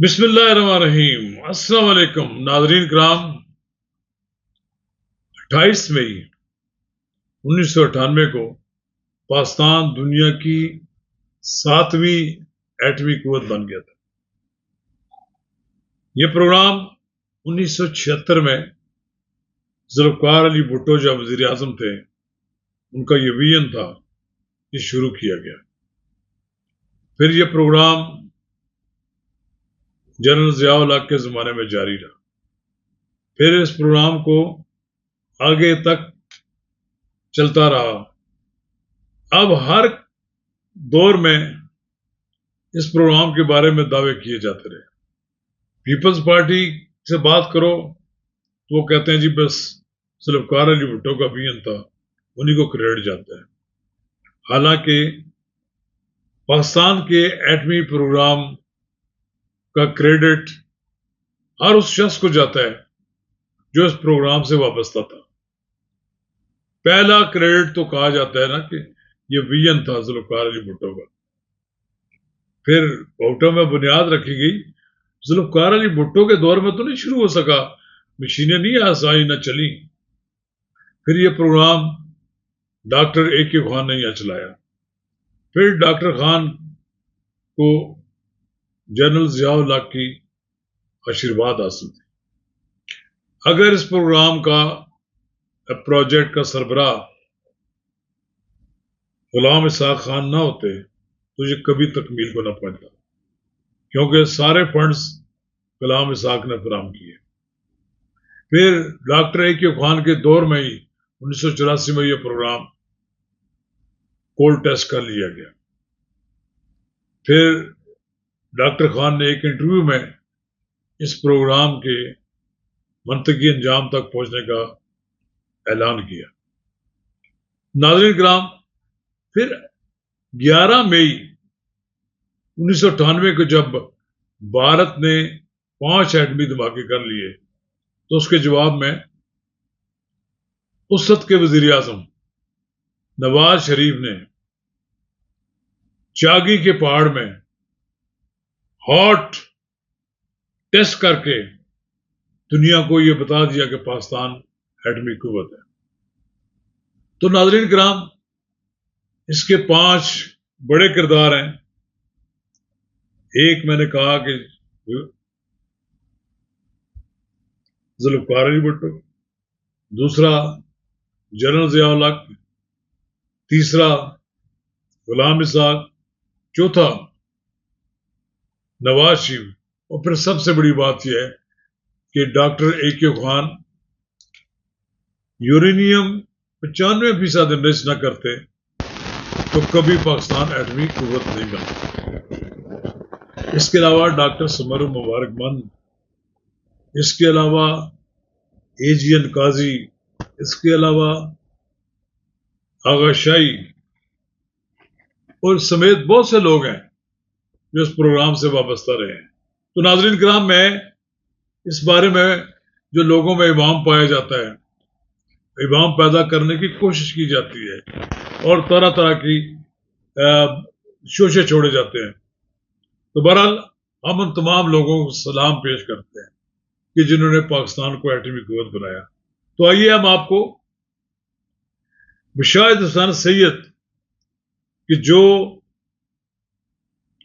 بسم اللہ الرحمن الرحیم۔ السلام علیکم ناظرین کرام۔ 28 مئی 1998 کو پاکستان دنیا کی 7ویں ایٹمی قوت بن گیا تھا۔ یہ پروگرام 1976 میں ذوالفقار علی بھٹو جب وزیر اعظم تھے، ان کا یہ ویژن تھا کہ شروع کیا گیا۔ پھر یہ پروگرام جنرل ضیاء الحق کے زمانے میں جاری رہا۔ پھر اس پروگرام کو آگے تک چلتا رہا۔ اب ہر دور میں اس پروگرام کے بارے میں دعوے کیے جاتے رہے۔ پیپلز پارٹی سے بات کرو تو وہ کہتے ہیں جی بس ذوالفقار علی بھٹو کا ویژن تھا، انہی کو کریڈٹ جاتا ہے۔ حالانکہ پاکستان کے ایٹمی پروگرام کا کریڈٹ ہر اس شخص کو جاتا ہے جو اس پروگرام سے وابستہ تھا۔ پہلا کریڈٹ تو کہا جاتا ہے نا کہ یہ ویژن تھا ذوالفقار علی بھٹو کا۔ پھر بھٹو میں بنیاد رکھی گئی۔ ذوالفقار علی بھٹو کے دور میں تو نہیں شروع ہو سکا، مشینیں نہیں آسائی نہ چلی۔ پھر یہ پروگرام ڈاکٹر AK خان نے یہاں چلایا۔ پھر ڈاکٹر خان کو جنرل ضیاء الحق کی آشیرواد حاصل تھی۔ اگر اس پروگرام کا پروجیکٹ کا سربراہ غلام اسحاق خان نہ ہوتے تو یہ کبھی تکمیل کو نہ پہنچتا، کیونکہ سارے فنڈز غلام اسحاق نے فراہم کیے۔ پھر ڈاکٹر AK خان کے دور میں ہی 1984 میں یہ پروگرام کولڈ ٹیسٹ کر لیا گیا۔ پھر ڈاکٹر خان نے ایک انٹرویو میں اس پروگرام کے منطقی انجام تک پہنچنے کا اعلان کیا۔ ناظرین کرام، پھر 11 مئی 1998 کو جب بھارت نے 5 ایٹمی دھماکے کر لیے تو اس کے جواب میں اس وقت کے وزیر اعظم نواز شریف نے چاگی کے پہاڑ میں ہاٹ ٹیسٹ کر کے دنیا کو یہ بتا دیا کہ پاکستان ایٹمی قوت ہے۔ تو ناظرین کرام، اس کے 5 بڑے کردار ہیں۔ ایک میں نے کہا کہ ذوالفقار علی بھٹو، دوسرا جنرل ضیاء الحق، تیسرا غلام اسحاق، چوتھا نواز شریف، اور پھر سب سے بڑی بات یہ ہے کہ doctor AK Khan uranium 95% enrich نہ کرتے تو کبھی پاکستان ایٹمی قوت نہیں بنتا۔ اس کے علاوہ ڈاکٹر سمر مبارک مند، اس کے علاوہ AGN قاضی، اس کے علاوہ آغا شاہی اور سمیت بہت سے لوگ ہیں جو اس پروگرام سے وابستہ رہے ہیں۔ تو ناظرین کرام، میں اس بارے میں جو لوگوں میں ابہام پایا جاتا ہے، ابہام پیدا کرنے کی کوشش کی جاتی ہے اور طرح طرح کی شوشے چھوڑے جاتے ہیں، تو بہرحال ہم ان تمام لوگوں کو سلام پیش کرتے ہیں کہ جنہوں نے پاکستان کو ایٹمی قوت بنایا۔ تو آئیے ہم آپ کو مشاہد حسین سید کہ جو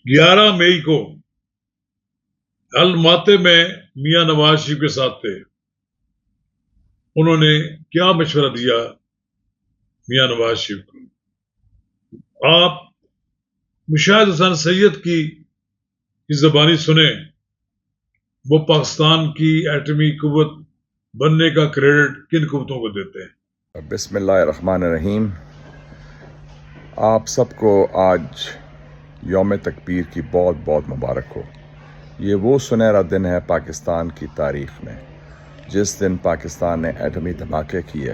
11 مئی کو الماتے میں میاں نواز شریف کے ساتھ تھے، انہوں نے کیا مشورہ دیا میاں نواز شریف کو۔ آپ مشاہد حسین سید کی زبانی سنیں، وہ پاکستان کی ایٹمی قوت بننے کا کریڈٹ کن قوتوں کو دیتے ہیں۔ بسم اللہ الرحمن الرحیم۔ آپ سب کو آج یوم تکبیر کی بہت بہت مبارک ہو۔ یہ وہ سنہرا دن ہے پاکستان کی تاریخ میں جس دن پاکستان نے ایٹمی دھماکے کیے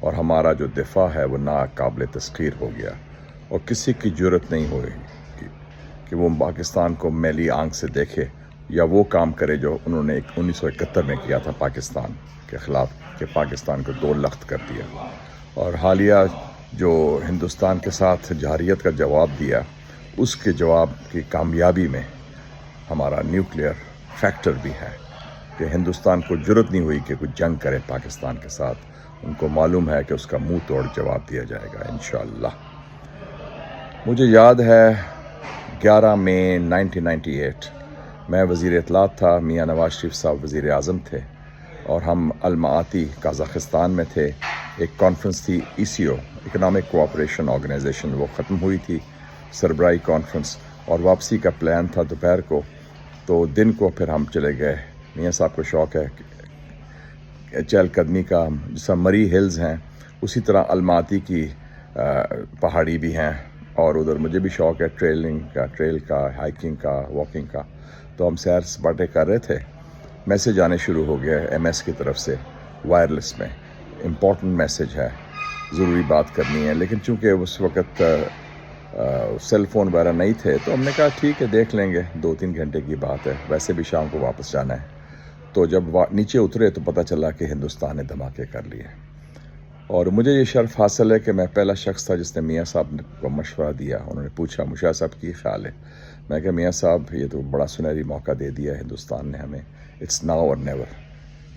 اور ہمارا جو دفاع ہے وہ ناقابل تسخیر ہو گیا، اور کسی کی جرت نہیں ہوئی کہ وہ پاکستان کو میلی آنکھ سے دیکھے یا وہ کام کرے جو انہوں نے 1971 میں کیا تھا پاکستان کے خلاف، کہ پاکستان کو 2 لخت کر دیا۔ اور حالیہ جو ہندوستان کے ساتھ جارحیت کا جواب دیا، اس کے جواب کی کامیابی میں ہمارا نیوکلیئر فیکٹر بھی ہے کہ ہندوستان کو جرت نہیں ہوئی کہ کوئی جنگ کرے پاکستان کے ساتھ. ان کو معلوم ہے کہ اس کا منہ توڑ جواب دیا جائے گا انشاءاللہ. مجھے یاد ہے 11 مئی 1998 میں وزیر اطلاعات تھا, میاں نواز شریف صاحب وزیر اعظم تھے, اور ہم الماتی قازقستان میں تھے. ایک کانفرنس تھی ECO اکنامک کوآپریشن آرگنائزیشن, وہ ختم ہوئی تھی سربراہی کانفرنس, اور واپسی کا پلان تھا دوپہر کو. تو دن کو پھر ہم چلے گئے. میاں صاحب کو شوق ہے چہل قدمی کا, جیسا مری ہلز ہیں اسی طرح الماتی کی پہاڑی بھی ہیں, اور ادھر مجھے بھی شوق ہے ٹریل کا, ہائکنگ کا, واکنگ کا. تو ہم سیر سپاٹے کر رہے تھے. میسج آنے شروع ہو گیا MS کی طرف سے وائرلیس میں, امپورٹنٹ میسج ہے, ضروری بات کرنی ہے. لیکن چونکہ اس وقت سیل فون وغیرہ نہیں تھے تو ہم نے کہا ٹھیک ہے دیکھ لیں گے, 2-3 گھنٹے کی بات ہے, ویسے بھی شام کو واپس جانا ہے. تو جب نیچے اترے تو پتہ چلا کہ ہندوستان نے دھماکے کر لیے. اور مجھے یہ شرف حاصل ہے کہ میں پہلا شخص تھا جس نے میاں صاحب کو مشورہ دیا. انہوں نے پوچھا مشاہ صاحب کی خیال ہے. میں کہا میاں صاحب یہ تو بڑا سنہری موقع دے دیا ہے ہندوستان نے ہمیں, اٹس ناؤ اور نیور.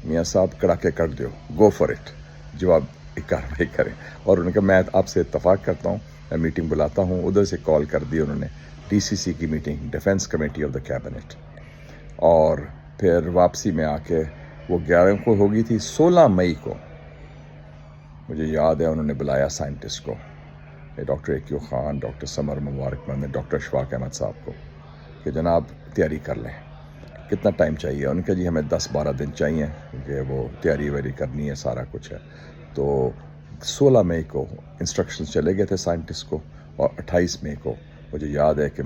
میاں صاحب کڑا کے کر دیو, گو فار اٹ, جواب کارروائی کریں. اور انہوں نے کہا میں آپ سے اتفاق کرتا ہوں, میں میٹنگ بلاتا ہوں. ادھر سے کال کر دی انہوں نے, DCC کی meeting, defence committee of the cabinet. اور پھر واپسی میں آ کے وہ 11 کو ہوگی تھی. 16 مئی کو مجھے یاد ہے انہوں نے بلایا سائنٹسٹ کو, ڈاکٹر AQ خان, ڈاکٹر سمر مبارک محمد, ڈاکٹر اشفاق احمد صاحب کو, کہ جناب تیاری کر لیں, کتنا ٹائم چاہیے. ان کا جی ہمیں 10-12 دن چاہیے کیونکہ وہ تیاری ویاری کرنی ہے, سارا کچھ ہے. تو 16 مئی کو انسٹرکشنز چلے گئے تھے سائنٹسٹ کو, اور 28 مئی کو مجھے یاد ہے کہ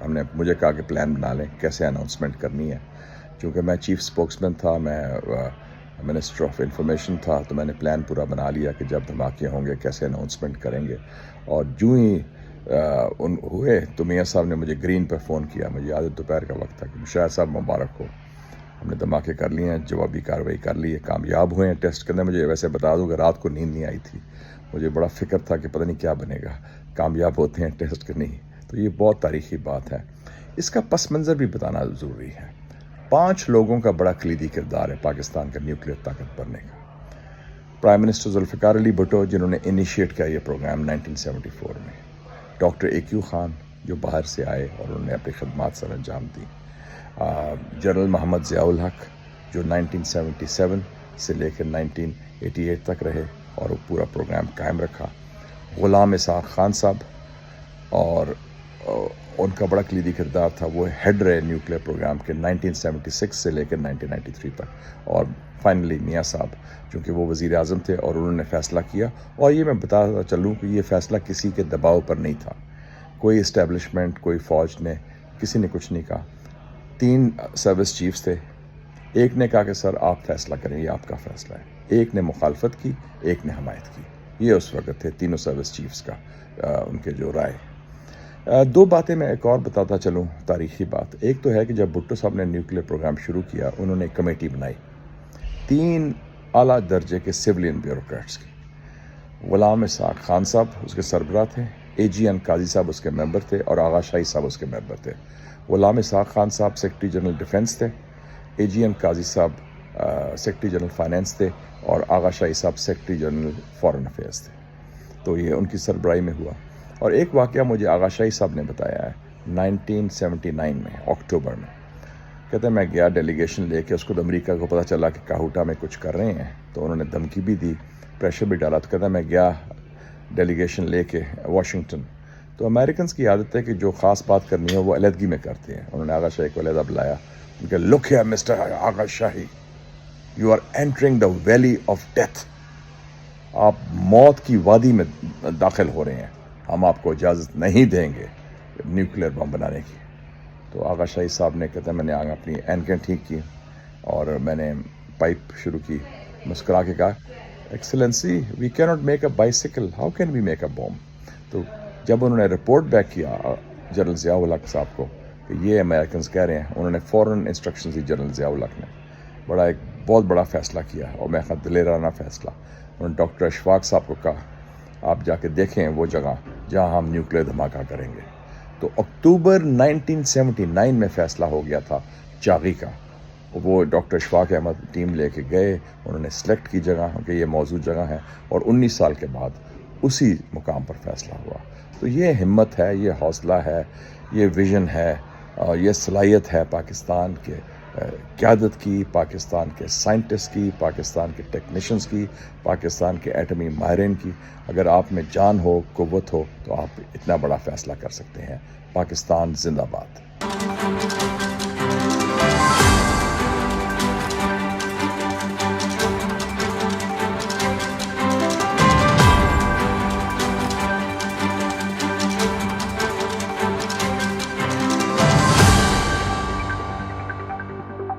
ہم نے مجھے کہا کہ پلان بنا لیں کیسے اناؤنسمنٹ کرنی ہے. چونکہ میں چیف اسپوکسمین تھا, میں منسٹر آف انفارمیشن تھا, تو میں نے پلان پورا بنا لیا کہ جب دھماکے ہوں گے کیسے اناؤنسمنٹ کریں گے. اور جو ہی ہوئے تو میاں صاحب نے مجھے گرین پہ فون کیا. مجھے یاد ہے دوپہر کا وقت تھا کہ مشاہ صاحب مبارک ہو, ہم نے دھماکے کر لیے ہیں, جوابی کارروائی کر لی ہے, کامیاب ہوئے ہیں ٹیسٹ کرنے. مجھے ویسے بتا دوں کہ رات کو نیند نہیں آئی تھی, مجھے بڑا فکر تھا کہ پتہ نہیں کیا بنے گا, کامیاب ہوتے ہیں ٹیسٹ کرنی. تو یہ بہت تاریخی بات ہے. اس کا پس منظر بھی بتانا ضروری ہے. 5 لوگوں کا بڑا کلیدی کردار ہے پاکستان کا نیوکلیئر طاقت بننے کا. پرائم منسٹر ذوالفقار علی بھٹو جنہوں نے انیشیٹ کیا یہ پروگرام 1974 میں, ڈاکٹر AQ خان جو باہر سے آئے اور انہوں نے اپنی خدمات سر انجام دی, جنرل محمد ضیاء الحق جو 1977 سے لے کر 1988 تک رہے اور وہ پورا پروگرام قائم رکھا, غلام اسحاق خان صاحب, اور ان کا بڑا کلیدی کردار تھا, وہ ہیڈ رہے نیوکلیئر پروگرام کے 1976 سے لے کر 1993 تک. اور فائنلی میاں صاحب چونکہ وہ وزیر اعظم تھے اور انہوں نے فیصلہ کیا. اور یہ میں بتاتا چلوں کہ یہ فیصلہ کسی کے دباؤ پر نہیں تھا, کوئی اسٹیبلشمنٹ, کوئی فوج نے, کسی نے کچھ نہیں کہا. 3 سروس چیفز تھے, ایک نے کہا کہ سر آپ فیصلہ کریں, یہ آپ کا فیصلہ ہے. ایک نے مخالفت کی, ایک نے حمایت کی. یہ اس وقت تھے تینوں سروس چیفز کا ان کے جو رائے. 2 باتیں میں ایک اور بتاتا چلوں تاریخی بات. ایک تو ہے کہ جب بھٹو صاحب نے نیوکلیئر پروگرام شروع کیا انہوں نے کمیٹی بنائی 3 اعلیٰ درجے کے سویلین بیوروکریٹس کی. غلام اسحاق خان صاحب اس کے سربراہ تھے, AGN قاضی صاحب اس کے ممبر تھے, اور آغا شاہی صاحب اس کے ممبر تھے. غلام اسحاق خان صاحب سیکرٹری جنرل ڈیفنس تھے, AGN قاضی صاحب سیکرٹری جنرل فائنینس تھے, اور آغا شاہی صاحب سیکرٹری جنرل فارن افیئرس تھے. تو یہ ان کی سربراہی میں ہوا. اور ایک واقعہ مجھے آغا شاہی صاحب نے بتایا ہے 1979 میں اکتوبر میں. کہتے ہیں میں گیا ڈیلیگیشن لے کے, اس کو امریکہ کو پتہ چلا کہ کاہوٹا میں کچھ کر رہے ہیں, تو انہوں نے دھمکی بھی دی, پریشر بھی ڈالا. تو کہتا ہے میں گیا ڈیلیگیشن لے کے واشنگٹن, تو امریکنز کی عادت ہے کہ جو خاص بات کرنی ہے وہ علیحدگی میں کرتے ہیں. انہوں نے آغا شاہی کو علیحدہ بلایا, ان کہ لک hair mister Agha Shahi, you are entering the valley of death, آپ موت کی وادی میں داخل ہو رہے ہیں, ہم آپ کو اجازت نہیں دیں گے نیوکلیئر بم بنانے کی. تو آغا شاہی صاحب نے کہتا ہے میں نے آگے اپنی اینکیں ٹھیک کی اور میں نے پائپ شروع کی, مسکرا کے کہا excellency we can not make a bicycle, how can we make a bomb. تو جب انہوں نے رپورٹ بیک کیا جنرل ضیاء الحق صاحب کو کہ یہ امریکنز کہہ رہے ہیں, انہوں نے فوراً انسٹرکشن دی جنرل ضیاء الحق نے, ایک بہت بڑا فیصلہ کیا اور میں خود دلیرانہ فیصلہ. انہوں نے ڈاکٹر اشفاق صاحب کو کہا آپ جا کے دیکھیں وہ جگہ جہاں ہم نیوکلیئر دھماکہ کریں گے. تو اکتوبر 1979 میں فیصلہ ہو گیا تھا چاغی کا. وہ ڈاکٹر اشفاق احمد ٹیم لے کے گئے, انہوں نے سلیکٹ کی جگہ کہ یہ موزوں جگہ ہے, اور 19 سال کے بعد اسی مقام پر فیصلہ ہوا. تو یہ ہمت ہے, یہ حوصلہ ہے, یہ ویژن ہے, اور یہ صلاحیت ہے پاکستان کے قیادت کی, پاکستان کے سائنٹسٹ کی, پاکستان کے ٹیکنیشنز کی, پاکستان کے ایٹمی ماہرین کی. اگر آپ میں جان ہو, قوت ہو, تو آپ اتنا بڑا فیصلہ کر سکتے ہیں. پاکستان زندہ باد.